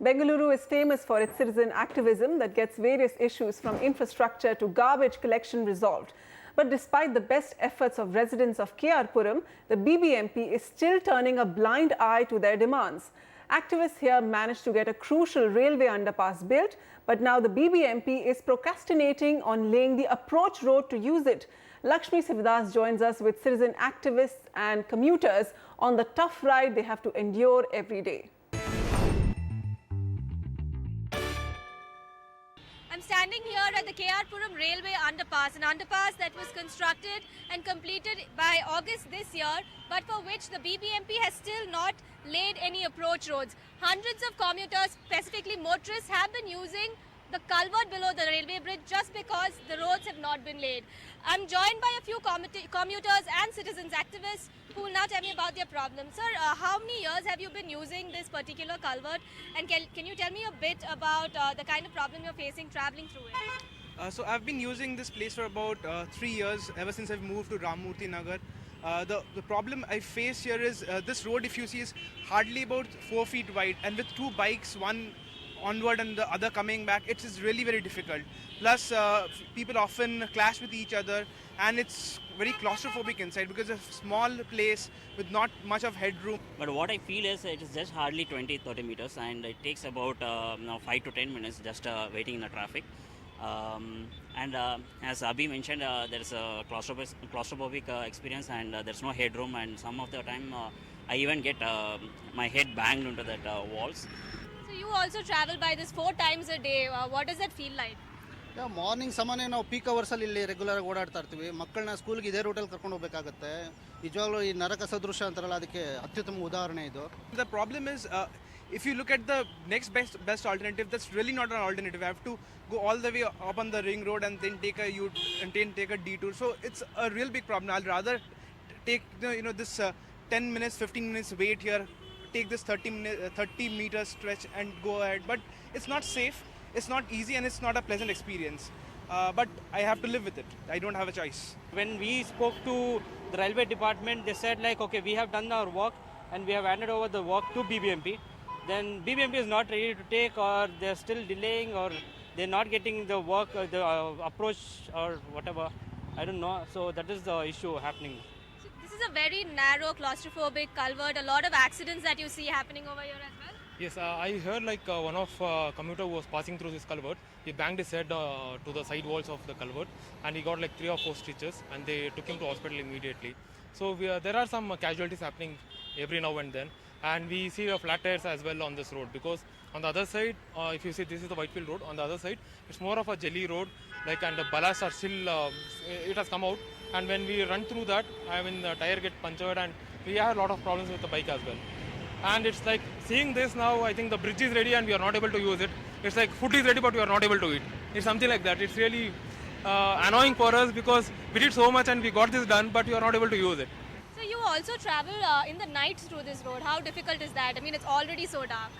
Bengaluru is famous for its citizen activism that gets various issues from infrastructure to garbage collection resolved. But despite the best efforts of residents of KR Puram, the BBMP is still turning a blind eye to their demands. Activists here managed to get a crucial railway underpass built, but now the BBMP is procrastinating on laying the approach road to use it. Lakshmi Sivadas joins us with citizen activists and commuters on the tough ride they have to endure every day. I'm standing here at the KR Puram Railway Underpass, an underpass that was constructed and completed by August this year, but for which the BBMP has still not laid any approach roads. Hundreds of commuters, specifically motorists, have been using the culvert below the railway bridge just because the roads have not been laid. I'm joined by a few commuters and citizens activists who will now tell me about their problems. Sir, how many years have you been using this particular culvert, and can you tell me a bit about the kind of problem you're facing traveling through it? So I've been using this place for about 3 years, ever since I've moved to Ramurthy Nagar. The problem I face here is this road, if you see, is hardly about 4 feet wide, and with two bikes, one onward and the other coming back, it is really very difficult. Plus people often clash with each other, and it's very claustrophobic inside because it's a small place with not much of headroom. But what I feel is it is just hardly 20-30 meters, and it takes about 5 to 10 minutes just waiting in the traffic. And as Abhi mentioned, there is a claustrophobic experience, and there's no headroom, and some of the time I even get my head banged into that walls. So you also travel by this 4 times a day. What does that feel like? Morning ಸಾಮಾನ್ಯ ನಾವು peak ಅವರ್ಸಲ್ಲಿ ಇಲ್ಲಿ regular ಓಡಾಡ್ತಾ ಇರ್ತೀವಿ. ಮಕ್ಕಳನ್ನ ಸ್ಕೂಲ್ಗೆ ಇದೇ ರೂಟಲ್ಲಿ ಕರ್ಕೊಂಡು ಹೋಗಬೇಕಾಗುತ್ತೆ. ನಿಜವಾಗ್ಲೂ ಈ ನರಕ ಸದೃಶ ಅಂತಾರಲ್ಲ, ಅದಕ್ಕೆ ಅತ್ಯುತ್ತಮ ಉದಾಹರಣೆ ಇದು. The problem is if you look at the next best alternative, that's really not an alternative. I have to go all the way up on the ring road and then take a detour. So it's a real big problem. I'll rather take this 10 minutes, 15 minutes wait here, take this 30 meter stretch and go ahead. But it's not safe, it's not easy, and it's not a pleasant experience. But I have to live with it. I don't have a choice. When we spoke to the railway department, they said like, okay, we have done our work and we have handed over the work to BBMP. Then BBMP is not ready to take, or they're still delaying, or they're not getting the work, the approach or whatever. I don't know. So that is the issue happening. So this is a very narrow, claustrophobic culvert. A lot of accidents that you see happening over here as well. Yes, I heard like one of commuter who was passing through this culvert. He banged his head to the side walls of the culvert, and he got like 3 or 4 stitches, and they took him to hospital immediately. So there are some casualties happening every now and then, and we see flat tires as well on this road, because on the other side, if you see, this is the Whitefield road. On the other side, it's more of a jelly road, like, and the ballasts are still, it has come out, and when we run through that, I mean, the tire get punctured, and we have a lot of problems with the bike as well. And it's like seeing this now, I think the bridge is ready and we are not able to use it. It's like food is ready but we are not able to eat. It's something like that. It's really annoying for us, because we did so much and we got this done, but we are not able to use it. So you also travel in the nights through this road. How difficult is that? I mean, it's already so dark.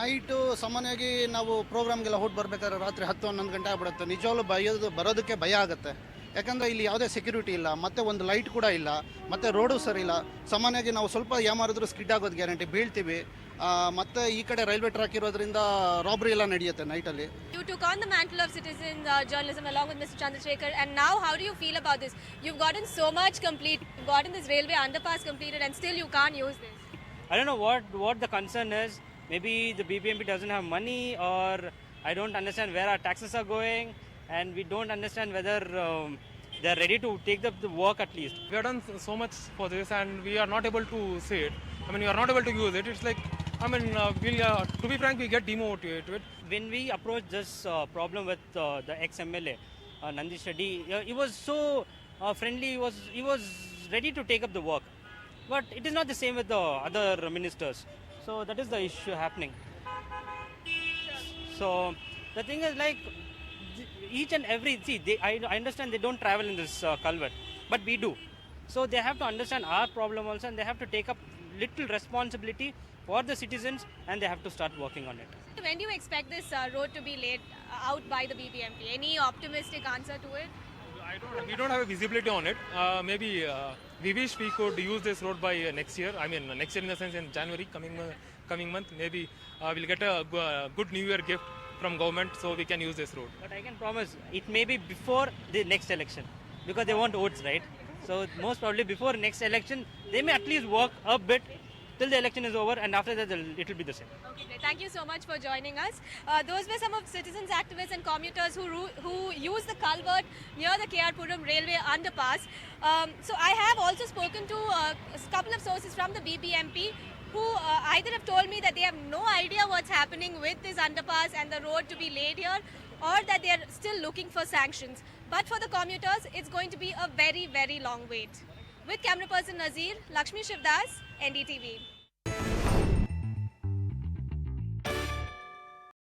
Night ಸಾಮಾನ್ಯವಾಗಿ ನಾವು ಪ್ರೋಗ್ರಾಮ್ಗೆಲ್ಲ ಹೊಟ್ಟು ಬರ್ಬೇಕಾದ್ರೆ ರಾತ್ರಿ 10-11 ಗಂಟೆ ಆಗ್ಬಿಡುತ್ತೆ. ನಿಜವಾಗ್ಲೂ ಬರೋದಕ್ಕೆ ಭಯ ಆಗುತ್ತೆ. ಯಾಕಂದರೆ ಇಲ್ಲಿ ಯಾವುದೇ ಸೆಕ್ಯೂರಿಟಿ ಇಲ್ಲ, ಮತ್ತು ಒಂದು ಲೈಟ್ ಕೂಡ ಇಲ್ಲ, ಮತ್ತು ರೋಡು ಸರಿ ಇಲ್ಲ. ಸಾಮಾನ್ಯವಾಗಿ ನಾವು ಸ್ವಲ್ಪ ಯಾಮಾರಿದ್ರು ಸ್ಕಿಡ್ ಆಗೋದು ಗ್ಯಾರಂಟಿ, ಬೀಳ್ತೀವಿ. ಮತ್ತು ಈ ಕಡೆ ರೈಲ್ವೆ ಟ್ರ್ಯಾಕ್ ಇರೋದ್ರಿಂದ ರಾಬ್ರಿ ಎಲ್ಲ ನಡೆಯುತ್ತೆ ನೈಟಲ್ಲಿ. You took on the mantle of citizen journalism along with Mr. Chandrasekhar, and now how do you feel about this? You've gotten so much complete, you've gotten this railway underpass completed, and still you can't use this. I don't know what the concern is. Maybe the BBMP doesn't have money, or I don't understand where our taxes are going, and we don't understand whether they're ready to take the work at least. We have done so much for this and we are not able to see it. I mean, we are not able to use it. It's like, I mean, to be frank, we get demotivated. When we approached this problem with the ex-MLA, Nandish Reddy, he was so friendly, he was ready to take up the work. But it is not the same with the other ministers. So that is the issue happening. So the thing is like, each and every, I understand they don't travel in this culvert, but we do. So they have to understand our problem also, and they have to take up little responsibility for the citizens, and they have to start working on it. When do you expect this road to be laid out by the BBMP? Any optimistic answer to it? We don't have a visibility on it. Maybe we wish we could use this road by next year. I mean, next year in the sense in January, coming coming month, maybe we'll get a good New Year gift from government, so we can use this road. But I can promise it may be before the next election because they want votes, right? So most probably before next election, they may at least work a bit till the election is over, and after that it will be the same. Okay, great. Thank you so much for joining us. Those were some of citizens, activists and commuters who use the culvert near the KR Puram Railway Underpass. So I have also spoken to a couple of sources from the BBMP who either have told me that they have no idea what's happening with this underpass and the road to be laid here, or that they are still looking for sanctions. But for the commuters, it's going to be a very, very long wait. With camera person Nazir, Lakshmi Sivadas, NDTV.